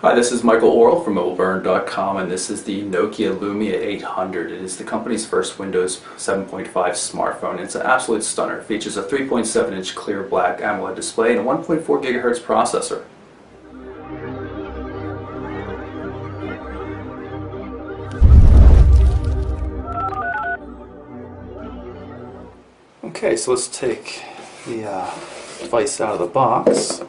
Hi, this is Michael Orl from MobileBurn.com, and this is the Nokia Lumia 800. It is the company's first Windows 7.5 smartphone. It's an absolute stunner. It features a 3.7-inch clear black AMOLED display and a 1.4 gigahertz processor. Okay, so let's take the device out of the box.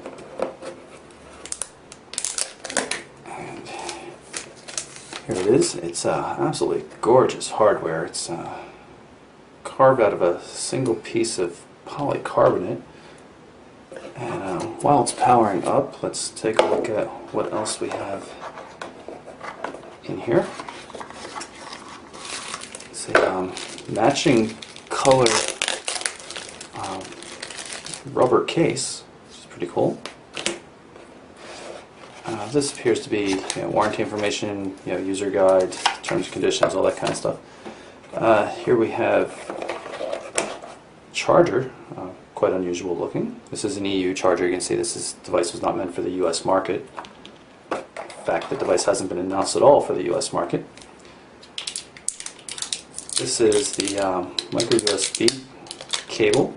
Here it is. It's absolutely gorgeous hardware. It's carved out of a single piece of polycarbonate. And while it's powering up, let's take a look at what else we have in here. It's a matching color rubber case, which is pretty cool. This appears to be warranty information, user guide, terms and conditions, all that kind of stuff. Here we have charger, quite unusual looking. This is an EU charger. You can see this device was not meant for the US market. In fact, the device hasn't been announced at all for the US market. This is the micro USB cable.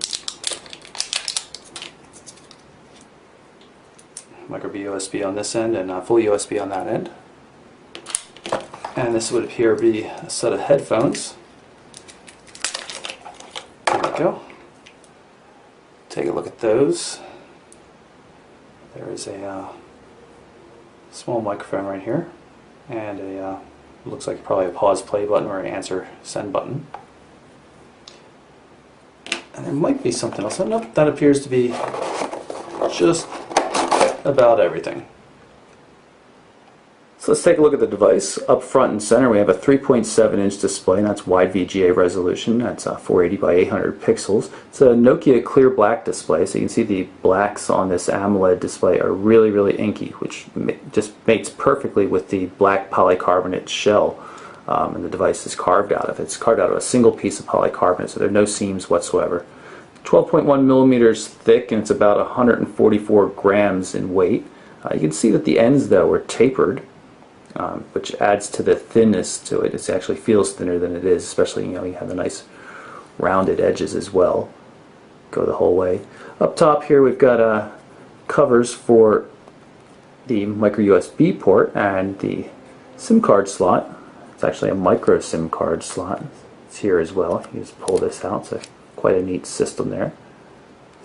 Micro USB on this end and full USB on that end. And this would appear to be a set of headphones. There we go. Take a look at those. There is a small microphone right here, and a looks like probably a pause play button or an answer send button. And there might be something else. Nope, that appears to be just about everything. So let's take a look at the device. Up front and center we have a 3.7-inch display, and that's wide VGA resolution. That's 480 by 800 pixels. It's a Nokia clear black display, so you can see the blacks on this AMOLED display are really, really inky, which just mates perfectly with the black polycarbonate shell and the device is carved out of. It's carved out of a single piece of polycarbonate, so there are no seams whatsoever. 12.1 millimeters thick, and it's about 144 grams in weight. You can see that the ends, though, are tapered, which adds to the thinness to it. It actually feels thinner than it is, especially you have the nice rounded edges as well. Go the whole way. Up top here we've got covers for the micro USB port and the SIM card slot. It's actually a micro SIM card slot. It's here as well. You just pull this out. So quite a neat system there.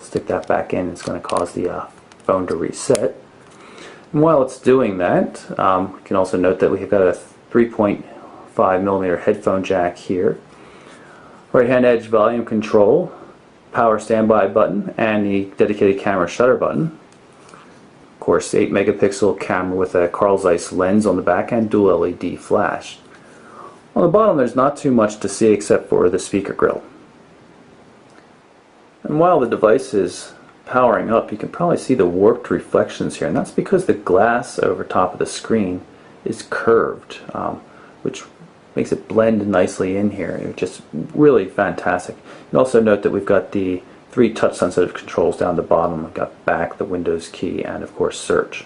Stick that back in. It's going to cause the phone to reset. And while it's doing that, you can also note that we've got a 3.5 millimeter headphone jack here. Right hand edge volume control, power standby button, and the dedicated camera shutter button. Of course, 8 megapixel camera with a Carl Zeiss lens on the back and dual LED flash. On the bottom there's not too much to see except for the speaker grill. And while the device is powering up, you can probably see the warped reflections here, and that's because the glass over top of the screen is curved, which makes it blend nicely in here. It's just really fantastic. You also note that we've got the 3 touch sensitive controls down the bottom. We've got back, the Windows key, and of course search.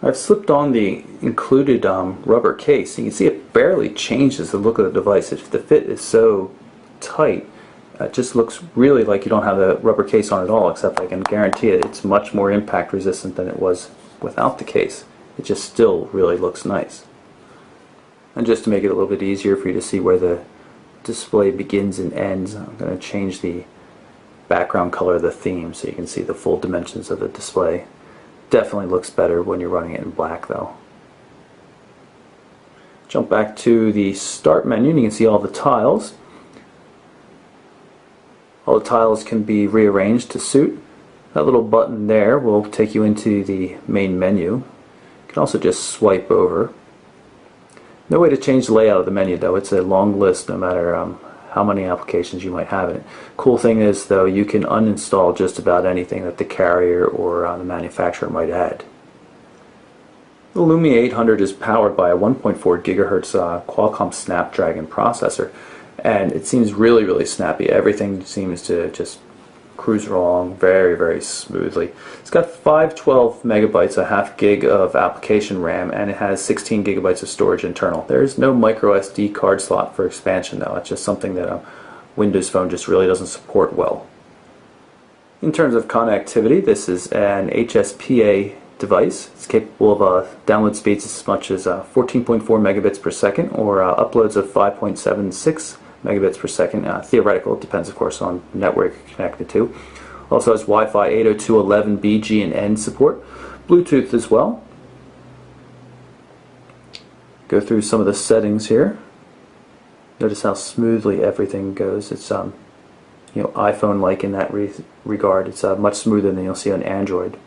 I've slipped on the included rubber case. You can see it barely changes the look of the device. The fit is so tight. It just looks really like you don't have the rubber case on at all, except I can guarantee it's much more impact resistant than it was without the case. It just still really looks nice. And just to make it a little bit easier for you to see where the display begins and ends, I'm going to change the background color of the theme so you can see the full dimensions of the display. Definitely looks better when you're running it in black though. Jump back to the start menu and you can see all the tiles. All the tiles can be rearranged to suit. That little button there will take you into the main menu. You can also just swipe over. No way to change the layout of the menu though. It's a long list no matter how many applications you might have in it. Cool thing is though, you can uninstall just about anything that the carrier or the manufacturer might add. The Lumia 800 is powered by a 1.4 gigahertz Qualcomm Snapdragon processor, and it seems really, really snappy. Everything seems to just cruise along very, very smoothly. It's got 512 megabytes, a half gig of application RAM, and it has 16 gigabytes of storage internal. There's no micro SD card slot for expansion though. It's just something that a Windows Phone just really doesn't support well. In terms of connectivity, this is an HSPA device. It's capable of download speeds as much as 14.4 megabits per second or uploads of 5.76 megabits per second. Theoretical, it depends of course on the network you're connected to. Also has Wi-Fi 802.11b, G, and N support. Bluetooth as well. Go through some of the settings here. Notice how smoothly everything goes. It's iPhone-like in that regard. It's much smoother than you'll see on Android.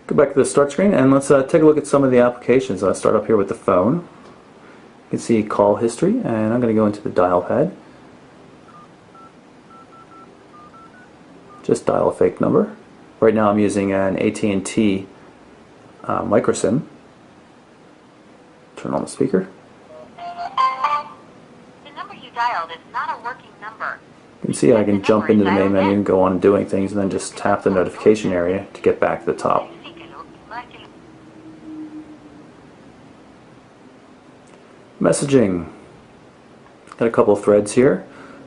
Go back to the start screen and let's take a look at some of the applications. Let's start up here with the phone. You can see call history, and I'm going to go into the dial pad. Just dial a fake number. Right now I'm using an AT&T microSIM. Turn on the speaker. Dialed is not a working number. You can see I can jump into the main menu and go on doing things and then just tap the notification area to get back to the top. Messaging. Got a couple of threads here.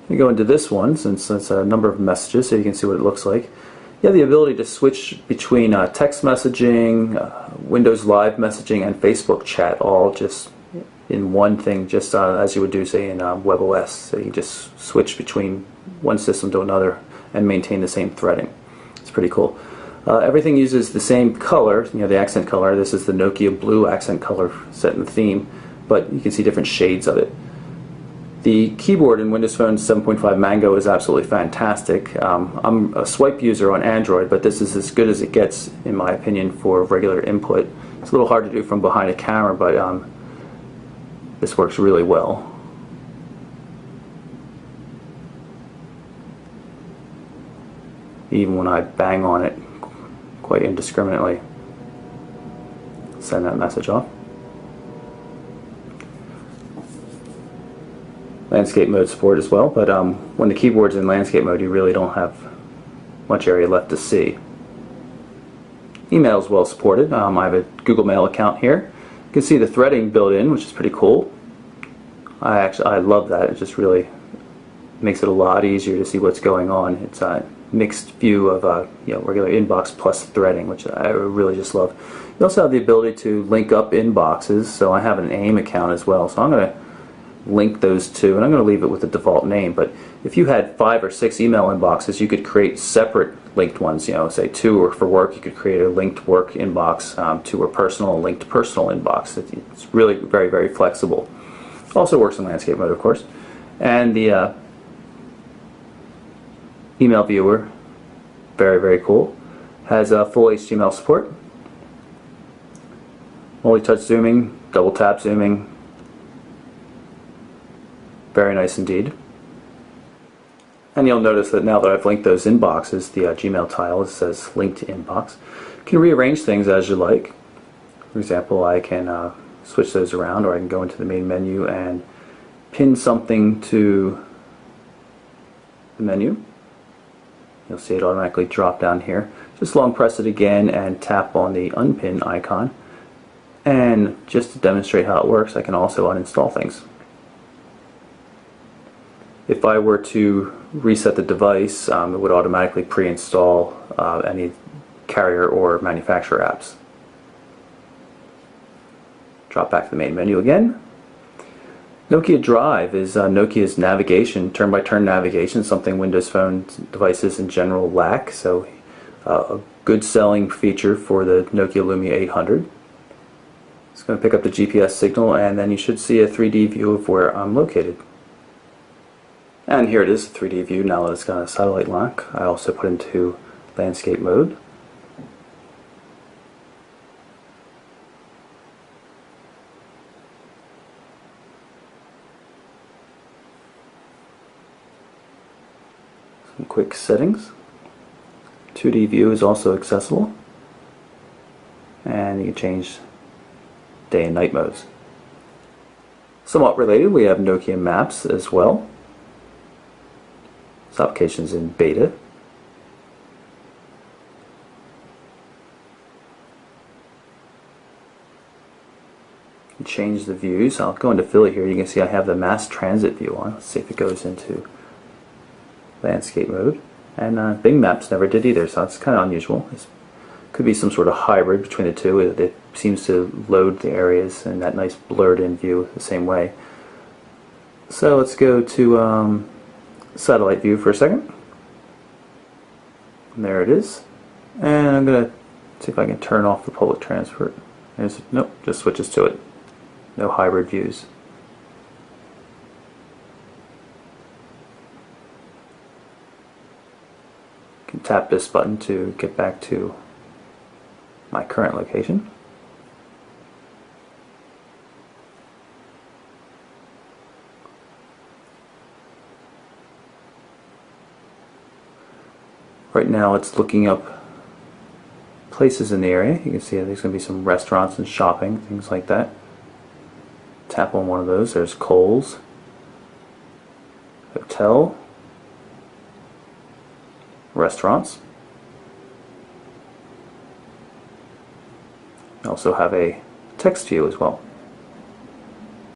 We go into this one since it's a number of messages so you can see what it looks like. You have the ability to switch between text messaging, Windows Live messaging, and Facebook chat all just in one thing, just as you would do, say, in WebOS. So you just switch between one system to another and maintain the same threading. It's pretty cool. Everything uses the same color, the accent color. This is the Nokia blue accent color set in the theme, but you can see different shades of it. The keyboard in Windows Phone 7.5 Mango is absolutely fantastic. I'm a swipe user on Android, but this is as good as it gets, in my opinion, for regular input. It's a little hard to do from behind a camera, but this works really well. Even when I bang on it quite indiscriminately, send that message off. Landscape mode support as well, but when the keyboard's in landscape mode you really don't have much area left to see. Email is well supported. I have a Google Mail account here. You can see the threading built in, which is pretty cool. I love that. It just really makes it a lot easier to see what's going on. It's a mixed view of regular inbox plus threading, which I really just love. You also have the ability to link up inboxes, so I have an AIM account as well, so I'm going to link those two, and I'm going to leave it with the default name. But if you had 5 or 6 email inboxes, you could create separate linked ones. Say 2 are for work, you could create a linked work inbox, 2 are personal, a linked personal inbox. It's really very, very flexible. Also works in landscape mode, of course. And the email viewer, very, very cool. Has full HTML support, multi-touch zooming, double tap zooming. Very nice indeed. And you'll notice that now that I've linked those inboxes, the Gmail tile says linked inbox. You can rearrange things as you like. For example, I can switch those around, or I can go into the main menu and pin something to the menu. You'll see it automatically drop down here. Just long press it again and tap on the unpin icon. And just to demonstrate how it works, I can also uninstall things. If I were to reset the device, it would automatically pre-install any carrier or manufacturer apps. Drop back to the main menu again. Nokia Drive is Nokia's navigation, turn-by-turn navigation, something Windows Phone devices in general lack, so a good selling feature for the Nokia Lumia 800. It's going to pick up the GPS signal, and then you should see a 3D view of where I'm located. And here it is, a 3D view now that it's got a satellite lock. I also put into landscape mode. Some quick settings. 2D view is also accessible. And you can change day and night modes. Somewhat related, we have Nokia Maps as well. This application is in beta. Change the views. I'll go into Philly here. You can see I have the mass transit view on. Let's see if it goes into landscape mode. And Bing Maps never did either, so it's kind of unusual. It could be some sort of hybrid between the two. It seems to load the areas in that nice blurred in view the same way. So let's go to satellite view for a second. And there it is. And I'm going to see if I can turn off the public transport. Nope, just switches to it. No hybrid views. I can tap this button to get back to my current location. Right now it's looking up places in the area. You can see there's going to be some restaurants and shopping, things like that. Tap on one of those. There's Kohl's, hotel, restaurants. I also have a text view as well.